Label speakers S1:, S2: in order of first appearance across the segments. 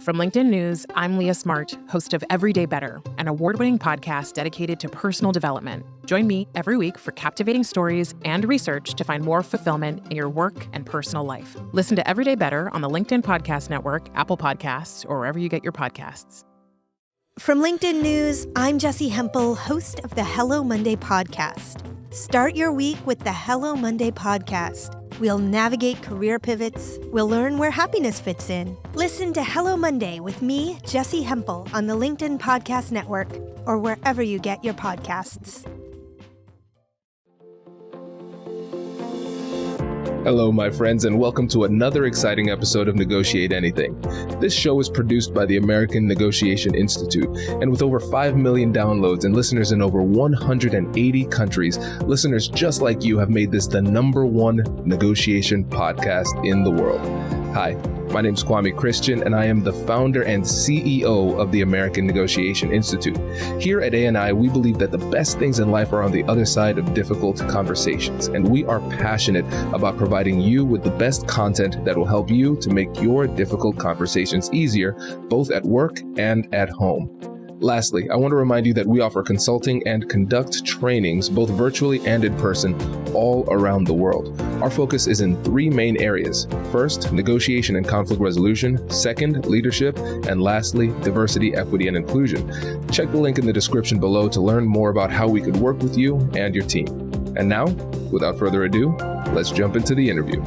S1: From LinkedIn News, I'm Leah Smart, host of Everyday Better, an award-winning podcast dedicated to personal development. Join me every week for captivating stories and research to find more fulfillment in your work and personal life. Listen to Everyday Better on the LinkedIn Podcast Network, Apple Podcasts, or wherever you get your podcasts.
S2: From LinkedIn News, I'm Jessie Hempel, host of the Hello Monday podcast. Start your week with the Hello Monday podcast. We'll navigate career pivots. We'll learn where happiness fits in. Listen to Hello Monday with me, Jessie Hempel, on the LinkedIn Podcast Network or wherever you get your podcasts.
S3: Hello, my friends, and welcome to another exciting episode of Negotiate Anything. This show is produced by the American Negotiation Institute, and with over 5 million downloads and listeners in over 180 countries, listeners just like you have made this the #1 negotiation podcast in the world. Hi, my name is Kwame Christian, and I am the founder and CEO of the American Negotiation Institute. Here at ANI, we believe that the best things in life are on the other side of difficult conversations, and we are passionate about providing you with the best content that will help you to make your difficult conversations easier, both at work and at home. Lastly, I want to remind you that we offer consulting and conduct trainings, both virtually and in person, all around the world. Our focus is in 3 main areas. First, negotiation and conflict resolution. Second, leadership. And lastly, diversity, equity, and inclusion. Check the link in the description below to learn more about how we could work with you and your team. And now, without further ado, let's jump into the interview.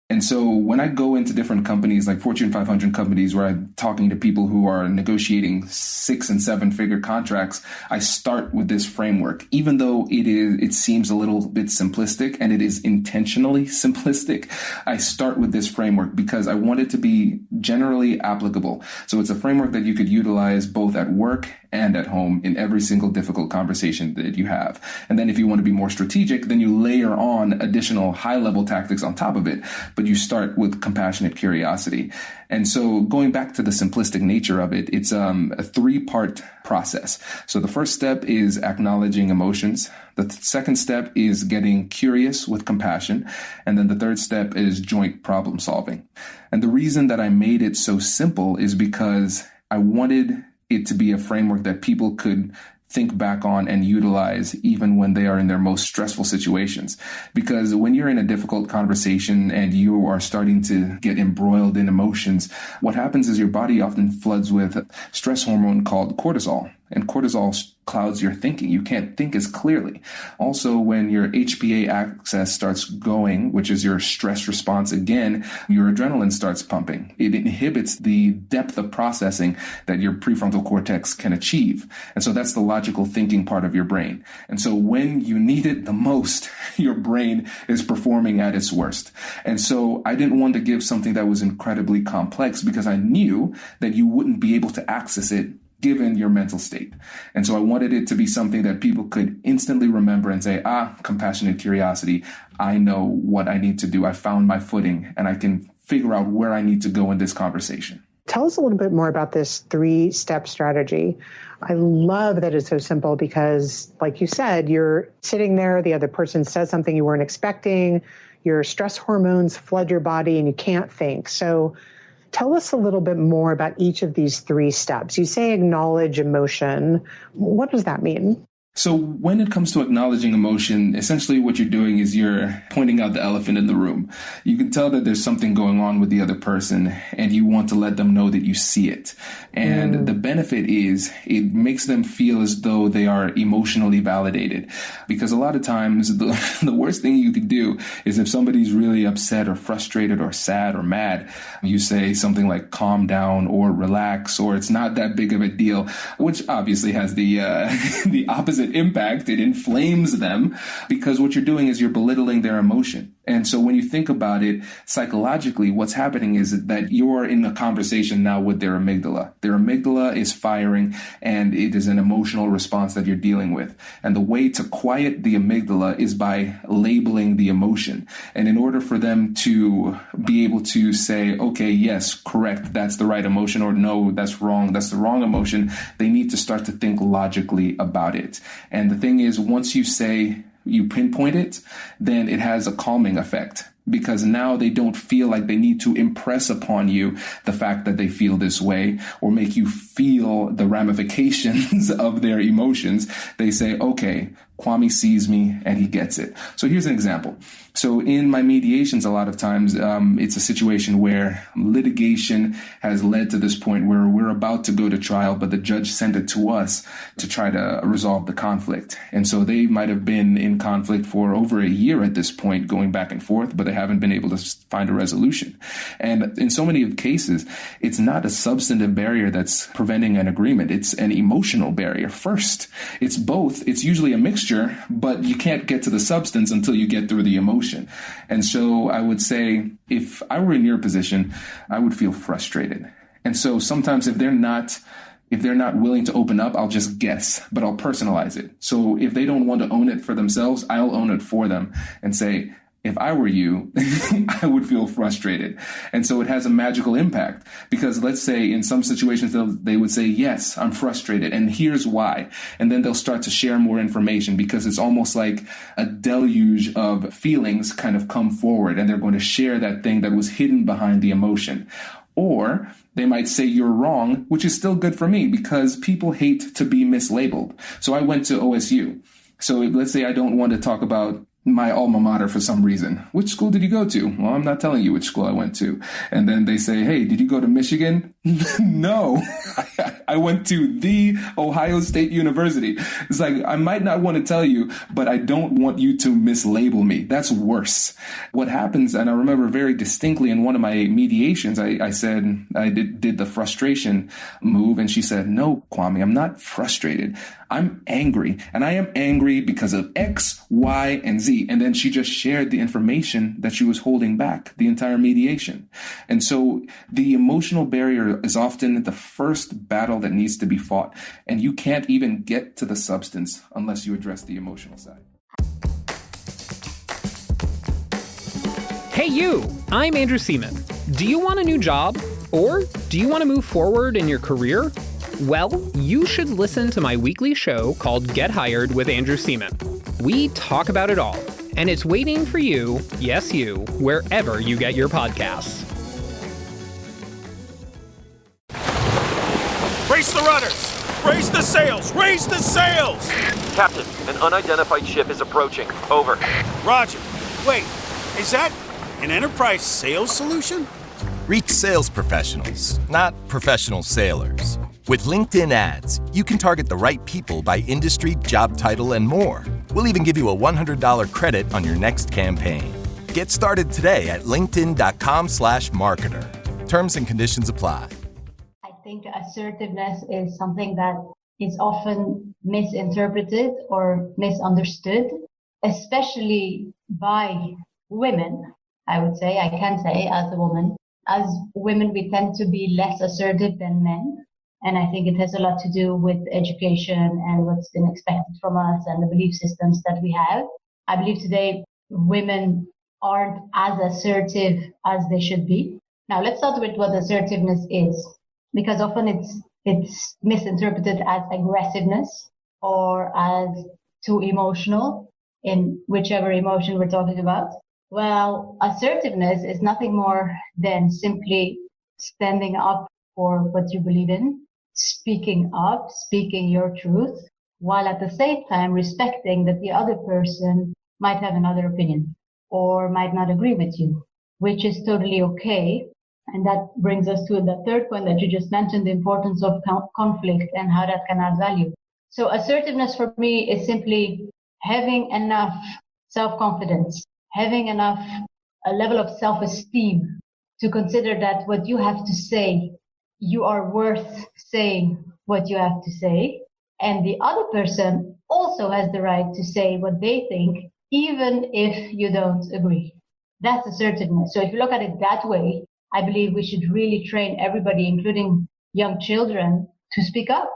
S3: And so when I go into different companies, like Fortune 500 companies, where I'm talking to people who are negotiating 6- and 7-figure contracts, I start with this framework, even though it seems a little bit simplistic, and it is intentionally simplistic. I start with this framework because I want it to be generally applicable. So it's a framework that you could utilize both at work and at home in every single difficult conversation that you have. And then if you want to be more strategic, then you layer on additional high-level tactics on top of it. But you start with compassionate curiosity. And so going back to the simplistic nature of it, it's a 3-part process. So the first step is acknowledging emotions. The second step is getting curious with compassion. And then the third step is joint problem solving. And the reason that I made it so simple is because I wanted it to be a framework that people could think back on and utilize even when they are in their most stressful situations. Because when you're in a difficult conversation and you are starting to get embroiled in emotions, what happens is your body often floods with stress hormone called cortisol. And cortisol clouds your thinking. You can't think as clearly. Also, when your HPA axis starts going, which is your stress response again, your adrenaline starts pumping. It inhibits the depth of processing that your prefrontal cortex can achieve. And so that's the logical thinking part of your brain. And so when you need it the most, your brain is performing at its worst. And so I didn't want to give something that was incredibly complex because I knew that you wouldn't be able to access it given your mental state. And so I wanted it to be something that people could instantly remember and say, compassionate curiosity. I know what I need to do. I found my footing and I can figure out where I need to go in this conversation.
S4: Tell us a little bit more about this 3-step strategy. I love that it's so simple because, like you said, you're sitting there, the other person says something you weren't expecting, your stress hormones flood your body and you can't think. So tell us a little bit more about each of these 3 steps. You say acknowledge emotion. What does that mean?
S3: So when it comes to acknowledging emotion, essentially what you're doing is you're pointing out the elephant in the room. You can tell that there's something going on with the other person and you want to let them know that you see it. And the benefit is it makes them feel as though they are emotionally validated. Because a lot of times the worst thing you could do is if somebody's really upset or frustrated or sad or mad, you say something like calm down or relax or it's not that big of a deal, which obviously has the opposite impact. It inflames them because what you're doing is you're belittling their emotion. And so when you think about it psychologically, what's happening is that you're in a conversation now with their amygdala. Their amygdala is firing and it is an emotional response that you're dealing with. And the way to quiet the amygdala is by labeling the emotion. And in order for them to be able to say, okay, yes, correct, that's the right emotion, or no, that's wrong, that's the wrong emotion, they need to start to think logically about it. And the thing is, once you say, you pinpoint it, then it has a calming effect because now they don't feel like they need to impress upon you the fact that they feel this way or make you feel the ramifications of their emotions. They say, okay, Kwame sees me and he gets it. So here's an example. So in my mediations, a lot of times it's a situation where litigation has led to this point where we're about to go to trial, but the judge sent it to us to try to resolve the conflict. And so they might have been in conflict for over a year at this point, going back and forth, but they haven't been able to find a resolution. And in so many cases, it's not a substantive barrier that's preventing an agreement. It's an emotional barrier first. It's both. It's usually a mixture, but you can't get to the substance until you get through the emotion. And so I would say, if I were in your position, I would feel frustrated. And so sometimes if they're not willing to open up, I'll just guess, but I'll personalize it. So if they don't want to own it for themselves, I'll own it for them and say, if I were you, I would feel frustrated. And so it has a magical impact, because let's say in some situations they would say, yes, I'm frustrated, and here's why. And then they'll start to share more information, because it's almost like a deluge of feelings kind of come forward, and they're going to share that thing that was hidden behind the emotion. Or they might say you're wrong, which is still good for me, because people hate to be mislabeled. So I went to OSU. So let's say I don't want to talk about my alma mater for some reason. Which school did you go to? Well, I'm not telling you which school I went to. And then they say, hey, did you go to Michigan? No, I went to the Ohio State University. It's like, I might not want to tell you, but I don't want you to mislabel me. That's worse. What happens, and I remember very distinctly in one of my mediations, I said, I did the frustration move. And she said, no, Kwame, I'm not frustrated. I'm angry. And I am angry because of X, Y, and Z. And then she just shared the information that she was holding back the entire mediation. And so the emotional barrier is often the first battle that needs to be fought. And you can't even get to the substance unless you address the emotional side.
S5: Hey you, I'm Andrew Seaman. Do you want a new job? Or do you want to move forward in your career? Well, you should listen to my weekly show called Get Hired with Andrew Seaman. We talk about it all, and it's waiting for you, yes you, wherever you get your podcasts.
S6: Brace the rudders! Raise the sails! Raise the sails!
S7: Captain, an unidentified ship is approaching. Over.
S6: Roger. Wait, is that an enterprise sales solution?
S8: Reach sales professionals, not professional sailors. With LinkedIn ads, you can target the right people by industry, job title, and more. We'll even give you a $100 credit on your next campaign. Get started today at linkedin.com/marketer. Terms and conditions apply.
S9: I think assertiveness is something that is often misinterpreted or misunderstood, especially by women. I would say, I can say as a woman. As women, we tend to be less assertive than men. And I think it has a lot to do with education and what's been expected from us and the belief systems that we have. I believe today women aren't as assertive as they should be. Now, let's start with what assertiveness is, because often it's misinterpreted as aggressiveness or as too emotional, in whichever emotion we're talking about. Well, assertiveness is nothing more than simply standing up for what you believe in, speaking up, speaking your truth, while at the same time respecting that the other person might have another opinion or might not agree with you, which is totally okay. And that brings us to the third point that you just mentioned, the importance of conflict and how that can add value. So assertiveness for me is simply having enough self-confidence, having enough a level of self-esteem to consider that what you have to say, you are worth saying what you have to say. And the other person also has the right to say what they think, even if you don't agree. That's assertiveness. So if you look at it that way, I believe we should really train everybody, including young children, to speak up,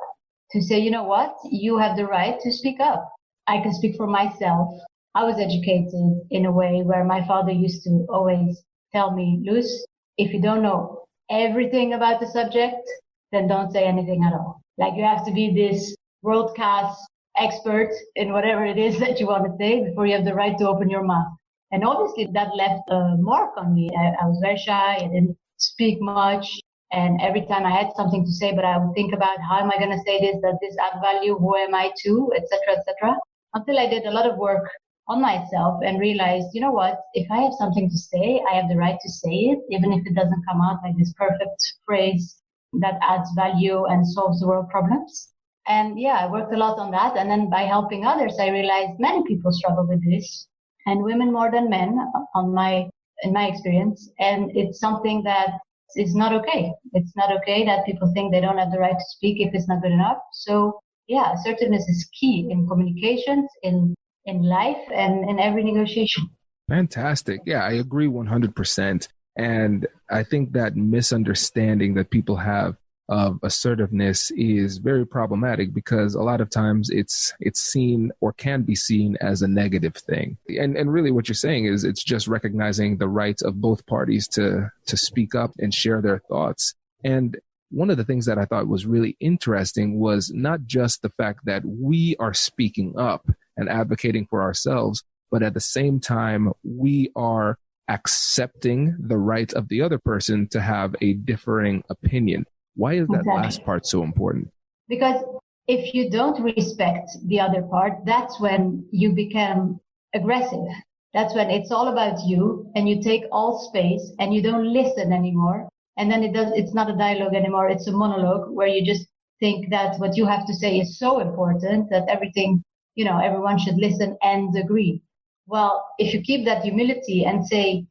S9: to say, you know what, you have the right to speak up. I can speak for myself. I was educated in a way where my father used to always tell me, Luz, if you don't know everything about the subject, then don't say anything at all. Like you have to be this world-class expert in whatever it is that you want to say before you have the right to open your mouth. And obviously that left a mark on me. I was very shy. I didn't speak much. And every time I had something to say, but I would think about how am I going to say this? Does this add value? Who am I to? Etc., etc. Until I did a lot of work on myself and realized, you know what? If I have something to say, I have the right to say it, even if it doesn't come out like this perfect phrase that adds value and solves the world problems. And yeah, I worked a lot on that. And then by helping others, I realized many people struggle with this, and women more than men in my experience. And it's something that is not okay. It's not okay that people think they don't have the right to speak if it's not good enough. So yeah, assertiveness is key in communications, in life, and in every negotiation.
S3: Fantastic. Yeah, I agree 100%. And I think that misunderstanding that people have of assertiveness is very problematic, because a lot of times it's seen or can be seen as a negative thing. And really what you're saying is it's just recognizing the rights of both parties to speak up and share their thoughts. And one of the things that I thought was really interesting was not just the fact that we are speaking up and advocating for ourselves, but at the same time, we are accepting the right of the other person to have a differing opinion. Why is that last part so important?
S9: Because if you don't respect the other part, that's when you become aggressive. That's when it's all about you and you take all space and you don't listen anymore. And then it's not a dialogue anymore. It's a monologue where you just think that what you have to say is so important that everyone should listen and agree. Well, if you keep that humility and say,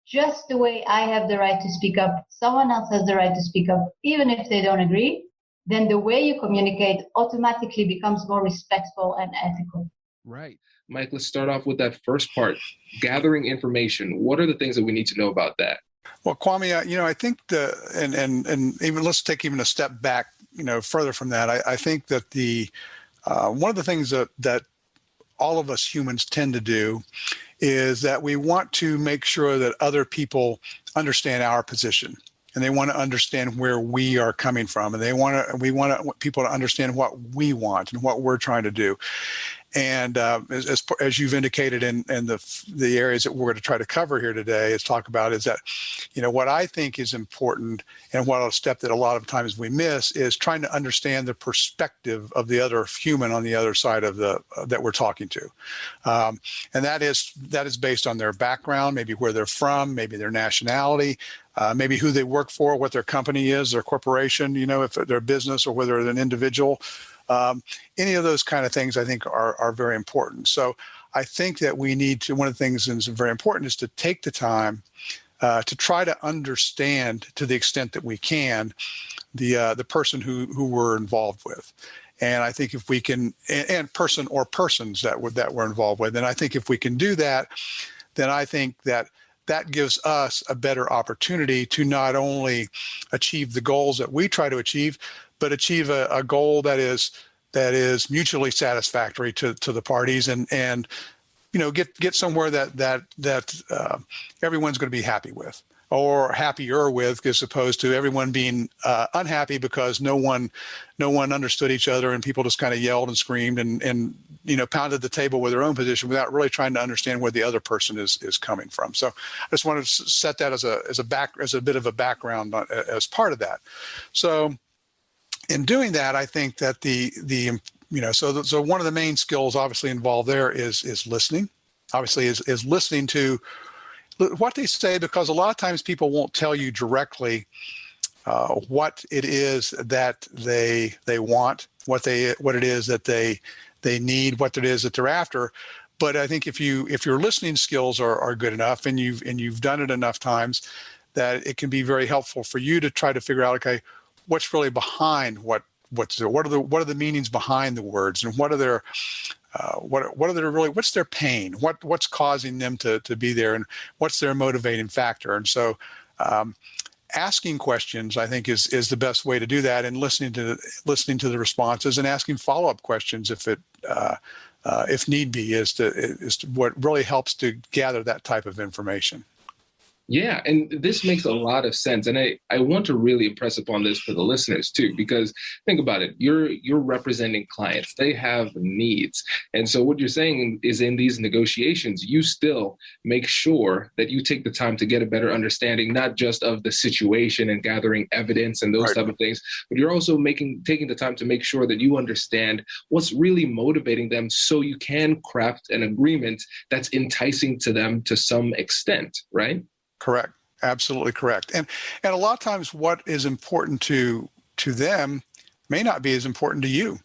S9: just the way I have the right to speak up, someone else has the right to speak up, even if they don't agree, then the way you communicate automatically becomes more respectful and ethical.
S3: Right. Mike, let's start off with that first part, gathering information. What are the things that we need to know about that?
S10: Well, Kwame, I think and even let's take even a step back, further from that. I think that one of the things that all of us humans tend to do is that we want to make sure that other people understand our position, and they want to understand where we are coming from, and we want people to understand what we want and what we're trying to do. And as you've indicated in the areas that we're going to try to cover here today, is talk about is that, what I think is important, and what a step that a lot of times we miss, is trying to understand the perspective of the other human on the other side of that we're talking to, and that is based on their background, maybe where they're from, maybe their nationality, maybe who they work for, what their company is, their corporation, if they're a business or whether they're an individual. Any of those kind of things I think are very important. So I think that we need to, one of the things that's very important is to take the time to try to understand, to the extent that we can, the person who we're involved with. And I think if we can, and person or persons that we're involved with, and I think if we can do that, then I think that gives us a better opportunity to not only achieve the goals that we try to achieve, but achieve a goal that is mutually satisfactory to the parties, and get somewhere that everyone's going to be happy with, or happier with, as opposed to everyone being unhappy because no one understood each other, and people just kind of yelled and screamed and pounded the table with their own position without really trying to understand where the other person is coming from. So I just wanted to set that as a bit of a background as part of that. So in doing that, I think that so one of the main skills obviously involved there is listening. Obviously, is listening to what they say, because a lot of times people won't tell you directly what it is that they want, what it is that they need, what it is that they're after. But I think if your listening skills are good enough, and you've done it enough times, that it can be very helpful for you to try to figure out, okay, what's really behind what are the meanings behind the words, and what are their what's their pain, what's causing them to be there, and what's their motivating factor. And so asking questions, I think, is the best way to do that, and listening to the responses and asking follow-up questions if need be is what really helps to gather that type of information.
S3: Yeah, and this makes a lot of sense. And I want to really impress upon this for the listeners too, because think about it. You're representing clients. They have needs. And so what you're saying is in these negotiations, you still make sure that you take the time to get a better understanding, not just of the situation and gathering evidence and those type of things, but you're also taking the time to make sure that you understand what's really motivating them so you can craft an agreement that's enticing to them to some extent, right?
S10: Correct. Absolutely correct. And a lot of times what is important to them may not be as important to you.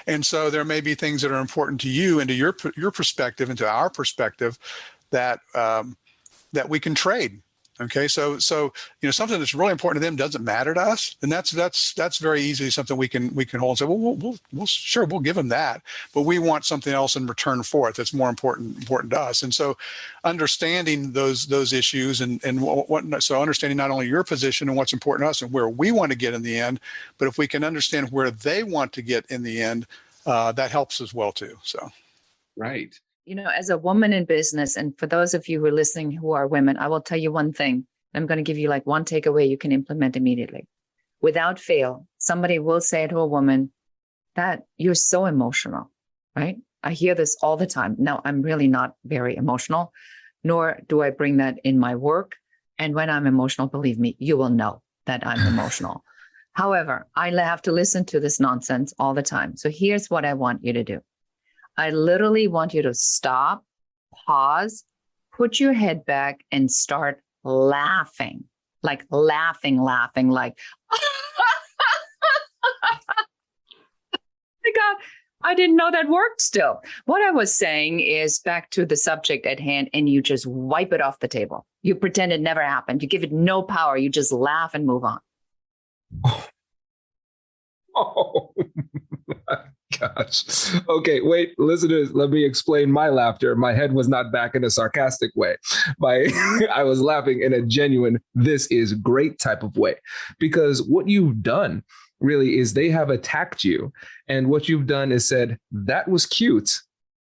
S10: And so there may be things that are important to you and to your perspective and to our perspective that that we can trade. Okay, so something that's really important to them doesn't matter to us, and that's very easily something we can hold and say, well, we'll give them that, but we want something else in return for it that's more important to us. And so, understanding those issues and so understanding not only your position and what's important to us and where we want to get in the end, but if we can understand where they want to get in the end, that helps as well too. So,
S3: right.
S11: As a woman in business, and for those of you who are listening who are women, I will tell you one thing. I'm going to give you like one takeaway you can implement immediately. Without fail, somebody will say to a woman that you're so emotional, right? I hear this all the time. Now, I'm really not very emotional, nor do I bring that in my work. And when I'm emotional, believe me, you will know that I'm emotional. However, I have to listen to this nonsense all the time. So here's what I want you to do. I literally want you to stop, pause, put your head back and start laughing, like, my God, I didn't know that worked still. What I was saying is back to the subject at hand, and you just wipe it off the table. You pretend it never happened. You give it no power. You just laugh and move on.
S12: Oh my gosh. Okay, wait, listeners, let me explain my laughter. My head was not back in a sarcastic way. I was laughing in a genuine, this is great type of way. Because what you've done really is they have attacked you. And what you've done is said, that was cute.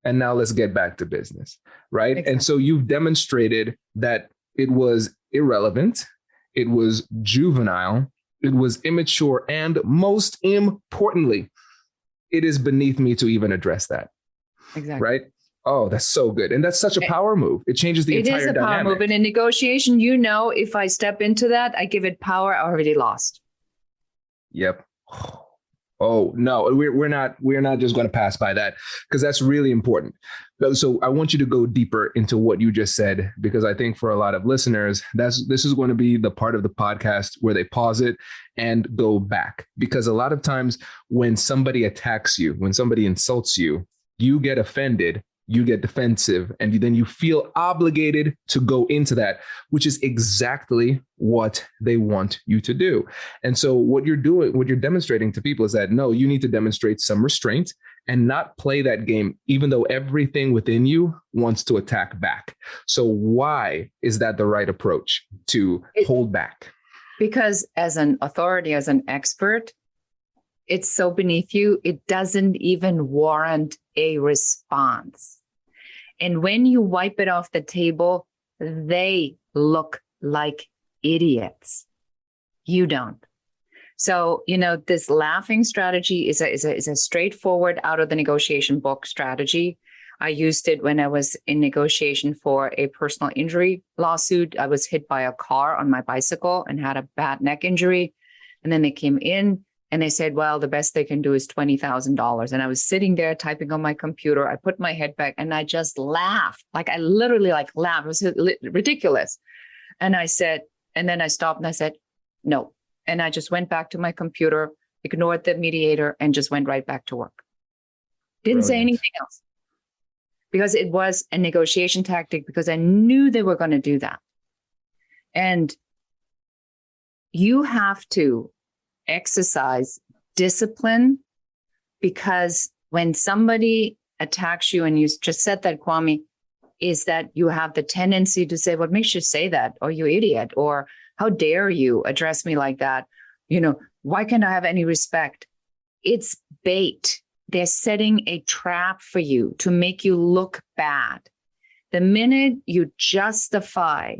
S12: And now let's get back to business, right? Exactly. And so you've demonstrated that it was irrelevant. It was juvenile. It was immature. And most importantly, it is beneath me to even address that. Exactly. Right? Oh, that's so good. And that's such a power move. It changes the entire dynamic. It is a power move. And
S11: in negotiation, if I step into that, I give it power, I already lost.
S12: Yep. Oh, no, we're not just going to pass by that, because that's really important. So I want you to go deeper into what you just said, because I think for a lot of listeners, this is going to be the part of the podcast where they pause it and go back. Because a lot of times when somebody attacks you, when somebody insults you, you get offended, you get defensive, and then you feel obligated to go into that, which is exactly what they want you to do. And so what you're demonstrating to people is that, no, you need to demonstrate some restraint and not play that game, even though everything within you wants to attack back. So why is that the right approach, to hold back?
S11: Because as an authority, as an expert, it's so beneath you, it doesn't even warrant a response. And when you wipe it off the table, they look like idiots. You don't. So, this laughing strategy is a straightforward out of the negotiation book strategy. I used it when I was in negotiation for a personal injury lawsuit. I was hit by a car on my bicycle and had a bad neck injury. And then they came in and they said, well, the best they can do is $20,000. And I was sitting there typing on my computer. I put my head back and I just laughed. I literally laughed. It was ridiculous. And then I stopped and I said, no. And I just went back to my computer, ignored the mediator, and just went right back to work. Didn't say anything else, because it was a negotiation tactic, because I knew they were going to do that. And you have to exercise discipline, because when somebody attacks you, and you just said that, Kwame, is that you have the tendency to say, what makes you say that? Or you idiot, or how dare you address me like that? Why can't I have any respect? It's bait. They're setting a trap for you to make you look bad. The minute you justify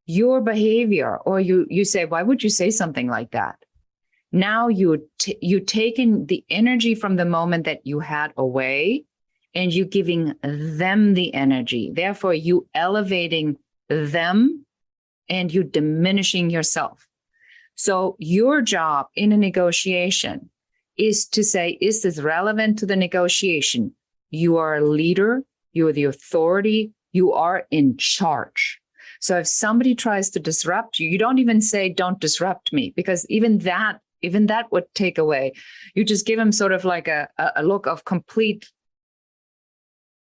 S11: your behavior, or you say, why would you say something like that? Now you taking the energy from the moment that you had away, and you giving them the energy. Therefore, you elevating them and you diminishing yourself. So your job in a negotiation is to say, is this relevant to the negotiation? You are a leader, you are the authority, you are in charge. So if somebody tries to disrupt you, you don't even say, don't disrupt me, because even that would take away. You just give them sort of like a look of complete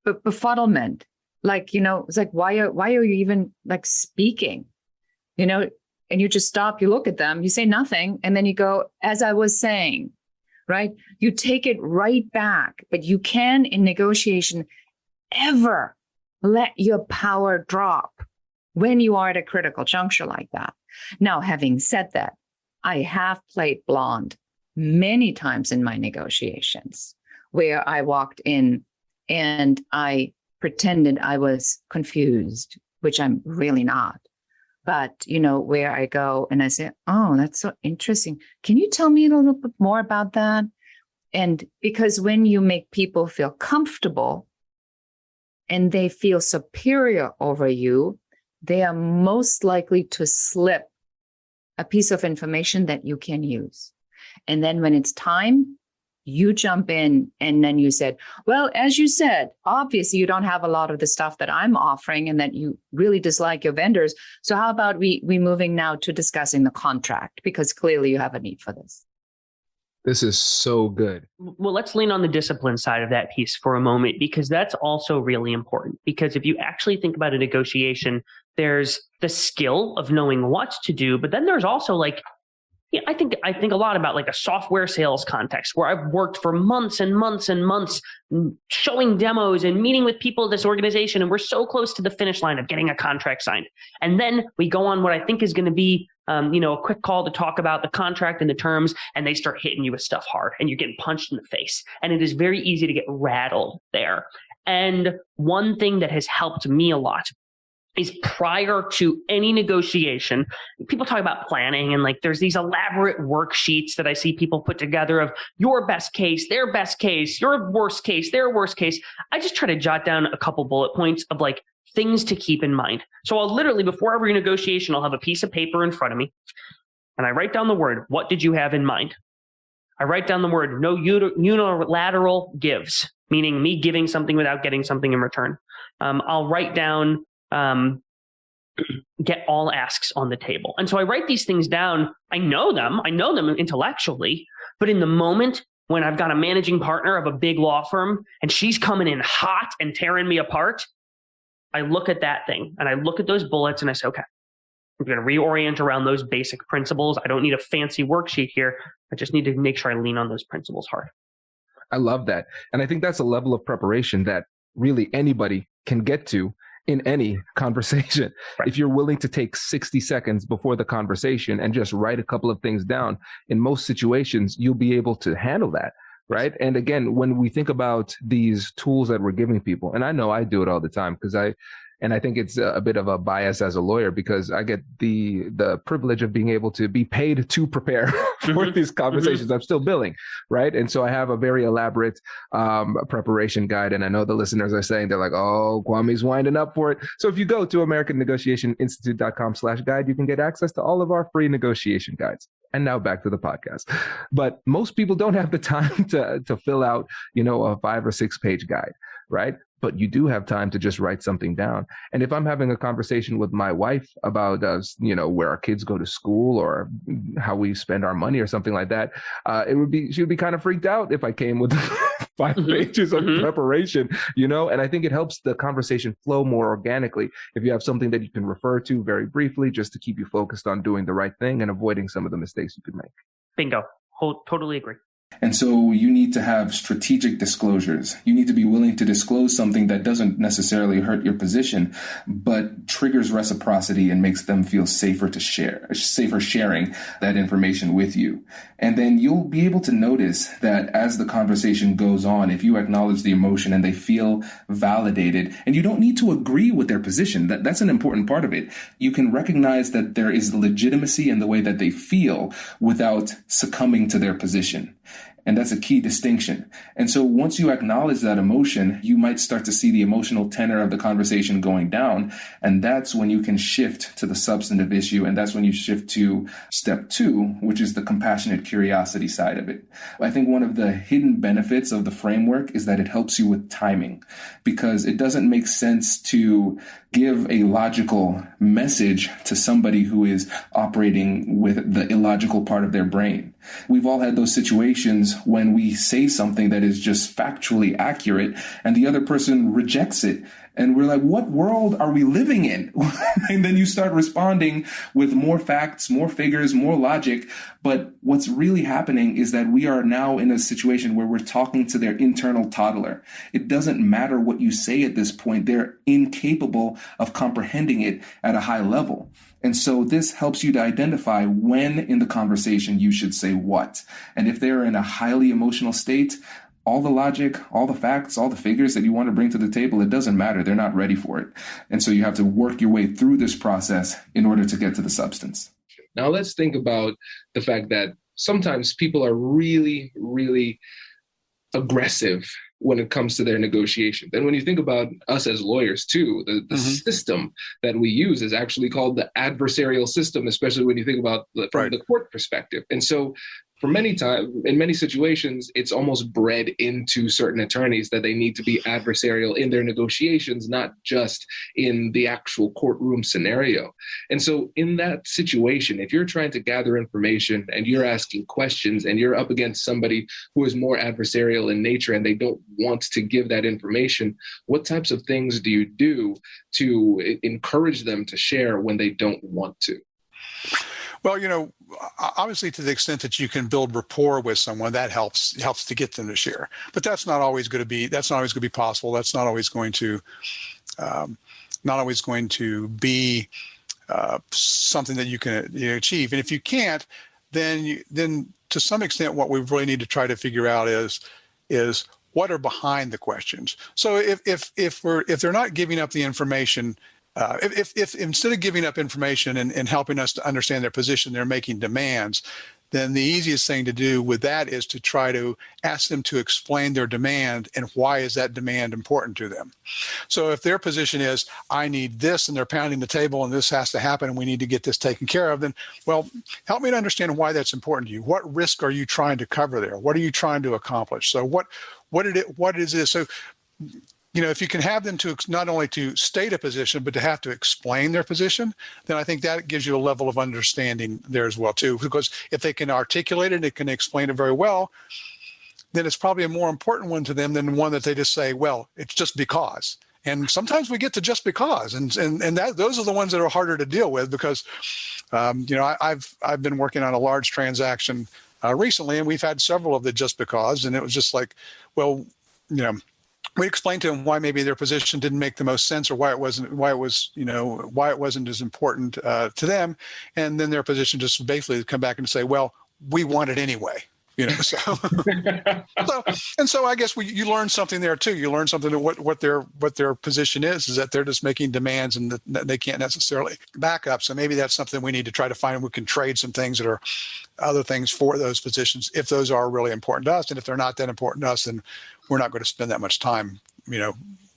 S11: befuddlement. Like, it's like, why are you even like speaking? And you just stop, you look at them, you say nothing, and then you go, as I was saying, right? You take it right back, but you can in negotiation ever let your power drop when you are at a critical juncture like that. Now, having said that, I have played blonde many times in my negotiations where I walked in and I pretended I was confused, which I'm really not. But, where I go and I say, oh, that's so interesting. Can you tell me a little bit more about that? And because when you make people feel comfortable and they feel superior over you, they are most likely to slip a piece of information that you can use. And then when it's time, you jump in and then you said, well, as you said, obviously you don't have a lot of the stuff that I'm offering and that you really dislike your vendors. So how about we moving now to discussing the contract, because clearly you have a need for this.
S12: This is so good.
S13: Well, let's lean on the discipline side of that piece for a moment, because that's also really important. Because if you actually think about a negotiation, there's the skill of knowing what to do, but then there's also I think a lot about like a software sales context where I've worked for months and months and months showing demos and meeting with people at this organization, and we're so close to the finish line of getting a contract signed. And then we go on what I think is going to be a quick call to talk about the contract and the terms, and they start hitting you with stuff hard and you're getting punched in the face. And it is very easy to get rattled there. And one thing that has helped me a lot is prior to any negotiation, people talk about planning and like there's these elaborate worksheets that I see people put together of your best case, their best case, your worst case, their worst case. I just try to jot down a couple bullet points of like things to keep in mind. So I'll literally, before every negotiation, I'll have a piece of paper in front of me and I write down the word, what did you have in mind? I write down the word, no unilateral gives, meaning me giving something without getting something in return. I'll write down, get all asks on the table. And so I write these things down. I know them intellectually, but in the moment when I've got a managing partner of a big law firm and she's coming in hot and tearing me apart, I look at that thing and I look at those bullets and I say, okay, I'm going to reorient around those basic principles. I don't need a fancy worksheet here. I just need to make sure I lean on those principles hard.
S12: I love that. And I think that's a level of preparation that really anybody can get to in any conversation. Right. If you're willing to take 60 seconds before the conversation and just write a couple of things down, in most situations, you'll be able to handle that. Right. And again, when we think about these tools that we're giving people, and I know I do it all the time because I think it's a bit of a bias as a lawyer because I get the privilege of being able to be paid to prepare for these conversations. I'm still billing, right? And so I have a very elaborate preparation guide. And I know the listeners are saying, they're like, oh, Kwame's winding up for it. So if you go to AmericanNegotiationInstitute.com/guide, you can get access to all of our free negotiation guides. And now back to the podcast. But most people don't have the time to fill out, a 5 or 6 page guide, right? But you do have time to just write something down. And if I'm having a conversation with my wife about, where our kids go to school or how we spend our money or something like that, she would be kind of freaked out if I came with 5 pages of preparation, and I think it helps the conversation flow more organically. If you have something that you can refer to very briefly, just to keep you focused on doing the right thing and avoiding some of the mistakes you could make.
S13: Bingo. Totally agree.
S3: And so you need to have strategic disclosures. You need to be willing to disclose something that doesn't necessarily hurt your position, but triggers reciprocity and makes them feel safer sharing that information with you. And then you'll be able to notice that as the conversation goes on, if you acknowledge the emotion and they feel validated, and you don't need to agree with their position, that's an important part of it. You can recognize that there is legitimacy in the way that they feel without succumbing to their position. And that's a key distinction. And so once you acknowledge that emotion, you might start to see the emotional tenor of the conversation going down. And that's when you can shift to the substantive issue. And that's when you shift to step 2, which is the compassionate curiosity side of it. I think one of the hidden benefits of the framework is that it helps you with timing, because it doesn't make sense to give a logical message to somebody who is operating with the illogical part of their brain. We've all had those situations when we say something that is just factually accurate and the other person rejects it. And we're like, what world are we living in? And then you start responding with more facts, more figures, more logic. But what's really happening is that we are now in a situation where we're talking to their internal toddler. It doesn't matter what you say at this point. They're incapable of comprehending it at a high level. And so this helps you to identify when in the conversation you should say what. And if they're in a highly emotional state, all the logic, all the facts, all the figures that you want to bring to the table, it doesn't matter. They're not ready for it. And so you have to work your way through this process in order to get to the substance.
S12: Now let's think about the fact that sometimes people are really, really aggressive when it comes to their negotiations. And when you think about us as lawyers too, the system that we use is actually called the adversarial system, especially when you think about from the court perspective. And so in many situations, it's almost bred into certain attorneys that they need to be adversarial in their negotiations, not just in the actual courtroom scenario. And so in that situation, if you're trying to gather information and you're asking questions and you're up against somebody who is more adversarial in nature and they don't want to give that information, what types of things do you do to encourage them to share when they don't want to?
S10: Well, obviously, to the extent that you can build rapport with someone, that helps to get them to share. But that's not always going to be possible. That's not always going to be something that you can achieve. And if you can't, then to some extent, what we really need to try to figure out is what are behind the questions. So if they're not giving up the information. If instead of giving up information and helping us to understand their position, they're making demands, then the easiest thing to do with that is to try to ask them to explain their demand and why is that demand important to them. So if their position is, I need this, and they're pounding the table and this has to happen and we need to get this taken care of, then, well, help me to understand why that's important to you. What risk are you trying to cover there? What are you trying to accomplish? So what is this? So if you can have them to not only to state a position, but to have to explain their position, then I think that gives you a level of understanding there as well, too. Because if they can articulate it, they can explain it very well, then it's probably a more important one to them than one that they just say, well, it's just because. And sometimes we get to just because, and those are the ones that are harder to deal with because, I've been working on a large transaction recently, and we've had several of the just because, and it was just like, well, we explained to them why maybe their position didn't make the most sense or why it wasn't as important to them. And then their position just basically come back and say, well, we want it anyway. So I guess you learn something there too. You learn something of what their position is that they're just making demands and that they can't necessarily back up. So maybe that's something we need to try to find. We can trade some things that are other things for those positions if those are really important to us. And if they're not that important to us, then we're not going to spend that much time,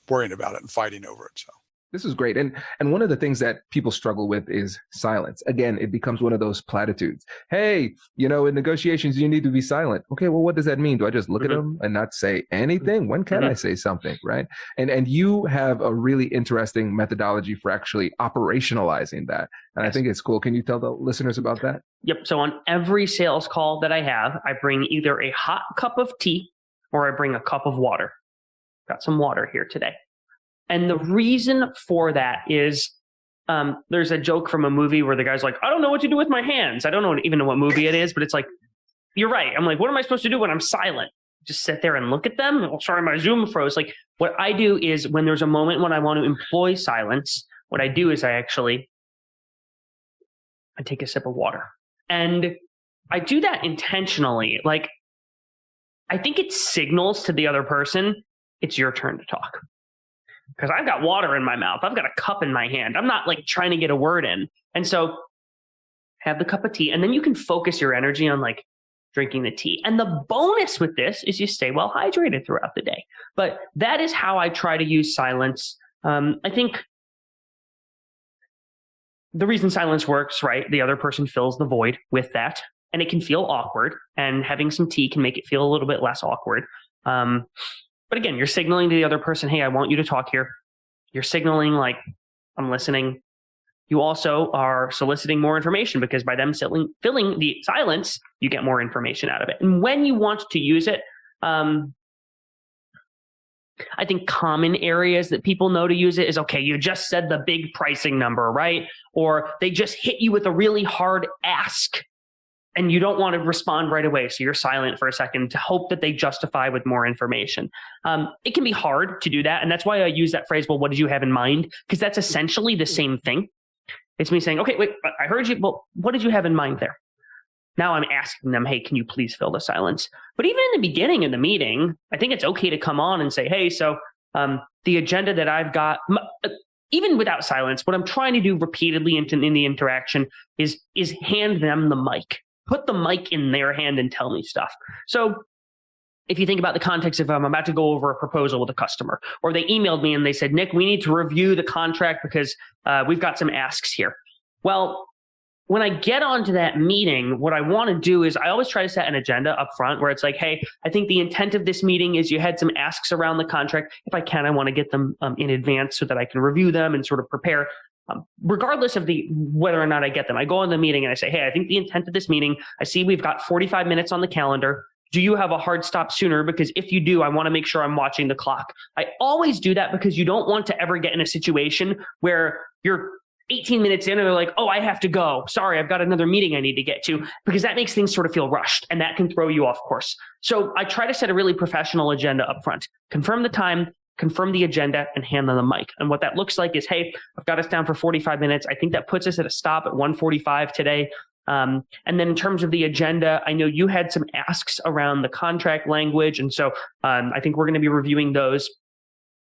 S10: worrying about it and fighting over it. So.
S12: This is great. And one of the things that people struggle with is silence. Again, it becomes one of those platitudes. Hey, in negotiations, you need to be silent. Okay, well, what does that mean? Do I just look at them and not say anything? When can I say something, right? And you have a really interesting methodology for actually operationalizing that. And I think it's cool. Can you tell the listeners about that?
S13: Yep. So on every sales call that I have, I bring either a hot cup of tea or I bring a cup of water. Got some water here today. And the reason for that is there's a joke from a movie where the guy's like, I don't know what to do with my hands. I don't even know what movie it is, but it's like, you're right. I'm like, what am I supposed to do when I'm silent? Just sit there and look at them? Oh, sorry, my Zoom froze. Like, what I do is when there's a moment when I want to employ silence, what I do is I take a sip of water. And I do that intentionally. Like, I think it signals to the other person, it's your turn to talk. Because I've got water in my mouth. I've got a cup in my hand. I'm not like trying to get a word in. And so have the cup of tea, and then you can focus your energy on like drinking the tea. And the bonus with this is you stay well hydrated throughout the day. But that is how I try to use silence. I think the reason silence works, right? The other person fills the void with that, and it can feel awkward, and having some tea can make it feel a little bit less awkward. But again, you're signaling to the other person, hey, I want you to talk here. You're signaling like, I'm listening. You also are soliciting more information, because by them filling the silence, you get more information out of it. And when you want to use it, I think common areas that people know to use it is, okay, you just said the big pricing number, right? Or they just hit you with a really hard ask and you don't want to respond right away. So you're silent for a second to hope that they justify with more information. It can be hard to do that. And that's why I use that phrase, well, what did you have in mind? Because that's essentially the same thing. It's me saying, okay, wait, I heard you. Well, what did you have in mind there? Now I'm asking them, hey, can you please fill the silence? But even in the beginning of the meeting, I think it's okay to come on and say, hey, so the agenda that I've got, even without silence, what I'm trying to do repeatedly in the interaction is hand them the mic. Put the mic in their hand and tell me stuff. So if you think about the context of I'm about to go over a proposal with a customer, or they emailed me and they said, Nick, we need to review the contract because we've got some asks here. Well, when I get onto that meeting, what I want to do is I always try to set an agenda up front where it's like, hey, I think the intent of this meeting is you had some asks around the contract. If I can, I want to get them in advance so that I can review them and sort of prepare. Regardless of whether or not I get them, I go in the meeting and I say, hey, I think the intent of this meeting, I see we've got 45 minutes on the calendar. Do you have a hard stop sooner? Because if you do, I want to make sure I'm watching the clock. I always do that because you don't want to ever get in a situation where you're 18 minutes in and they're like, oh, I have to go. Sorry, I've got another meeting I need to get to, because that makes things sort of feel rushed and that can throw you off course. So I try to set a really professional agenda up front, confirm the time, confirm the agenda, and hand them the mic. And what that looks like is, hey, I've got us down for 45 minutes. I think that puts us at a stop at 1:45 today. And then in terms of the agenda, I know you had some asks around the contract language. And so I think we're going to be reviewing those.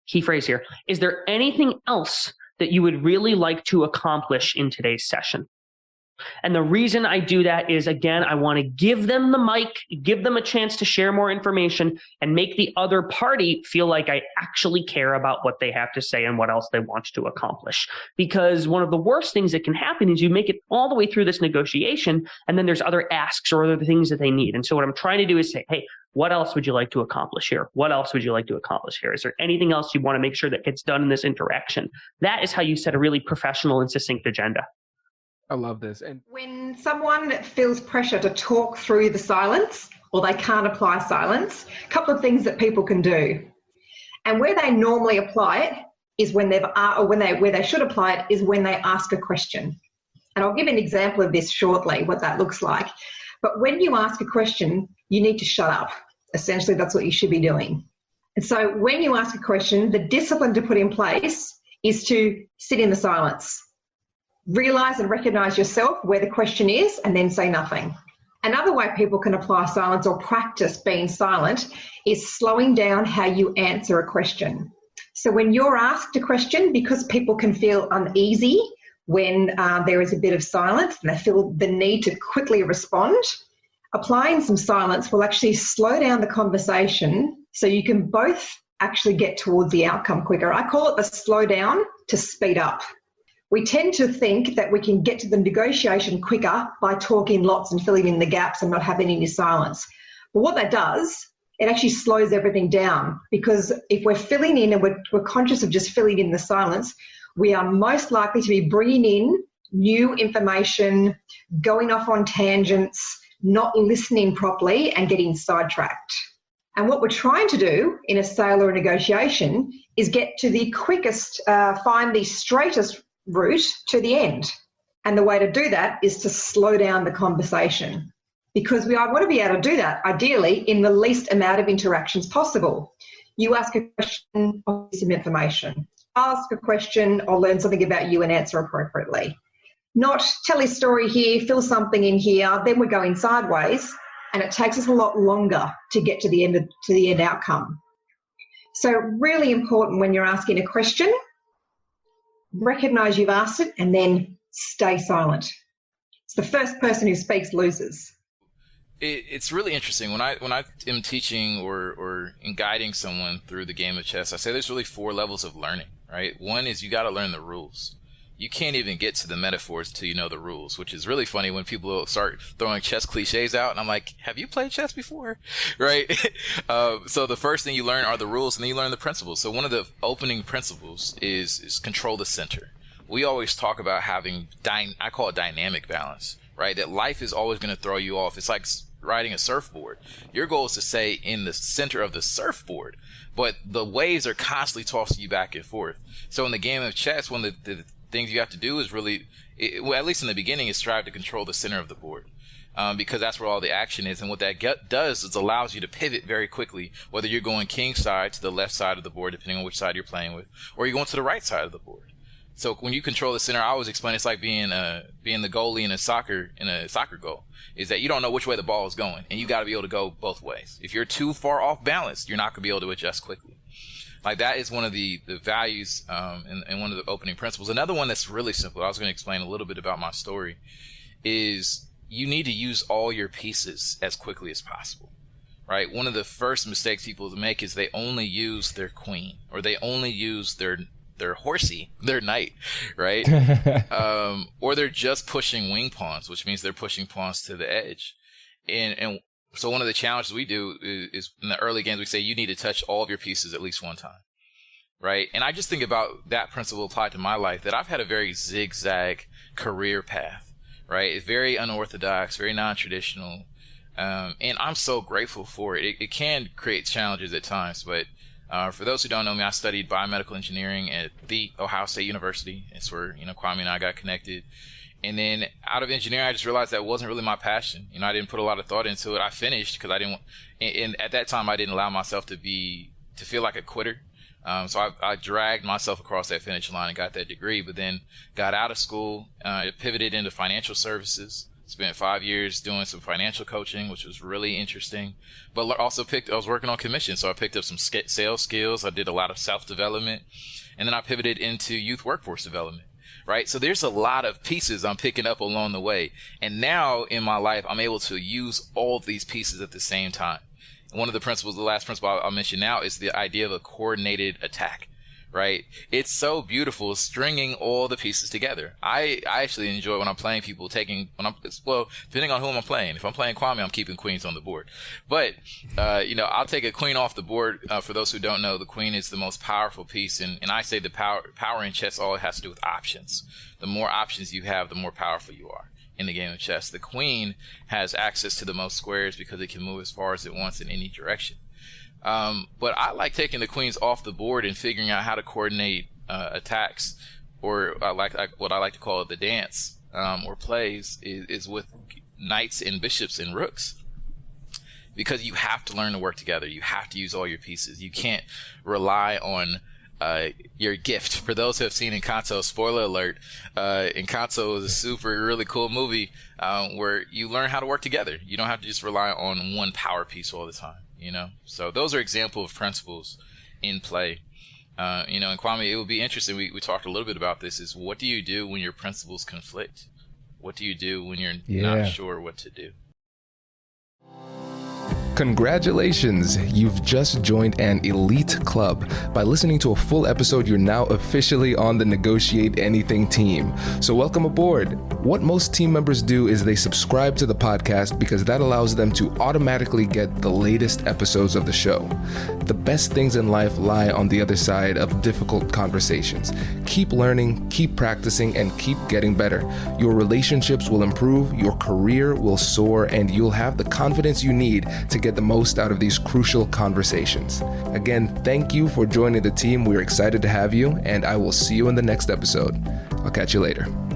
S13: Key phrase here. Is there anything else that you would really like to accomplish in today's session? And the reason I do that is, again, I want to give them the mic, give them a chance to share more information, and make the other party feel like I actually care about what they have to say and what else they want to accomplish. Because one of the worst things that can happen is you make it all the way through this negotiation, and then there's other asks or other things that they need. And so what I'm trying to do is say, hey, what else would you like to accomplish here? What else would you like to accomplish here? Is there anything else you want to make sure that gets done in this interaction? That is how you set a really professional and succinct agenda.
S12: I love this. And
S14: when someone feels pressure to talk through the silence, or they can't apply silence, a couple of things that people can do. And where they normally apply it is when where they should apply it is when they ask a question. And I'll give an example of this shortly, what that looks like. But when you ask a question, you need to shut up. Essentially, that's what you should be doing. And so when you ask a question, the discipline to put in place is to sit in the silence. Realize and recognize yourself where the question is, and then say nothing. Another way people can apply silence or practice being silent is slowing down how you answer a question. So when you're asked a question, because people can feel uneasy when there is a bit of silence and they feel the need to quickly respond, applying some silence will actually slow down the conversation so you can both actually get towards the outcome quicker. I call it the slow down to speed up. We tend to think that we can get to the negotiation quicker by talking lots and filling in the gaps and not having any silence. But what that does, it actually slows everything down, because if we're filling in and we're conscious of just filling in the silence, we are most likely to be bringing in new information, going off on tangents, not listening properly and getting sidetracked. And what we're trying to do in a sale or a negotiation is get to the quickest, find the straightest route to the end. And the way to do that is to slow down the conversation. because I want to be able to do that, ideally, in the least amount of interactions possible. You ask a question, I'll give some information. Ask a question, I'll learn something about you and answer appropriately. Not tell his story here, fill something in here, then we're going sideways, and it takes us a lot longer to get to the end outcome. So really important when you're asking a question, recognize you've asked it and then stay silent. It's the first person who speaks loses.
S15: It's really interesting when I am teaching or in guiding someone through the game of chess. I say there's really 4 levels of learning, right? One is you got to learn the rules. You can't even get to the metaphors until you know the rules, which is really funny when people start throwing chess cliches out. And I'm like, have you played chess before? Right? So the first thing you learn are the rules, and then you learn the principles. So one of the opening principles is control the center. We always talk about having, I call it dynamic balance, right? That life is always going to throw you off. It's like riding a surfboard. Your goal is to stay in the center of the surfboard, but the waves are constantly tossing you back and forth. So in the game of chess, one of the things you have to do is really, at least in the beginning, is strive to control the center of the board, because that's where all the action is. And what that does is allows you to pivot very quickly, whether you're going king side to the left side of the board, depending on which side you're playing with, or you're going to the right side of the board. So when you control the center, I always explain it's like being the goalie in a soccer goal, is that you don't know which way the ball is going, and you got to be able to go both ways. If you're too far off balance, you're not going to be able to adjust quickly. Like that is one of the values and one of the opening principles. Another one that's really simple, I was going to explain a little bit about my story, is you need to use all your pieces as quickly as possible, right? One of the first mistakes people make is they only use their queen, or they only use their horsey, their knight, right? Or they're just pushing wing pawns, which means they're pushing pawns to the edge. And so one of the challenges we do is in the early games, we say you need to touch all of your pieces at least one time, right? And I just think about that principle applied to my life, that I've had a very zigzag career path, right? It's very unorthodox, very non-traditional, and I'm so grateful for it. It can create challenges at times, but for those who don't know me, I studied biomedical engineering at the Ohio State University. It's where, Kwame and I got connected. And then out of engineering, I just realized that wasn't really my passion. I didn't put a lot of thought into it. I finished because I didn't, and at that time, I didn't allow myself to feel like a quitter. So I dragged myself across that finish line and got that degree, but then got out of school, pivoted into financial services. Spent 5 years doing some financial coaching, which was really interesting, but also I was working on commission. So I picked up some sales skills. I did a lot of self-development, and then I pivoted into youth workforce development, right? So there's a lot of pieces I'm picking up along the way. And now in my life, I'm able to use all of these pieces at the same time. And one of the principles, the last principle I'll mention now, is the idea of a coordinated attack. Right? It's so beautiful stringing all the pieces together. I actually enjoy when I'm playing people depending on whom I'm playing. If I'm playing Kwame, I'm keeping queens on the board. But, I'll take a queen off the board. For those who don't know, the queen is the most powerful piece. And I say the power in chess, all it has to do with options. The more options you have, the more powerful you are in the game of chess. The queen has access to the most squares because it can move as far as it wants in any direction. But I like taking the queens off the board and figuring out how to coordinate attacks, or what I like to call it the dance, or plays, is with knights and bishops and rooks. Because you have to learn to work together. You have to use all your pieces. You can't rely on your gift. For those who have seen Encanto, spoiler alert, Encanto is a really cool movie where you learn how to work together. You don't have to just rely on one power piece all the time. So those are examples of principles in play. And Kwame, it would be interesting. We talked a little bit about this, is what do you do when your principles conflict? What do you do when you're not sure what to do?
S12: Congratulations! You've just joined an elite club. By listening to a full episode, you're now officially on the Negotiate Anything team. So welcome aboard. What most team members do is they subscribe to the podcast because that allows them to automatically get the latest episodes of the show. The best things in life lie on the other side of difficult conversations. Keep learning, keep practicing, and keep getting better. Your relationships will improve, your career will soar, and you'll have the confidence you need to get the most out of these crucial conversations. Again, thank you for joining the team. We're excited to have you, and I will see you in the next episode. I'll catch you later.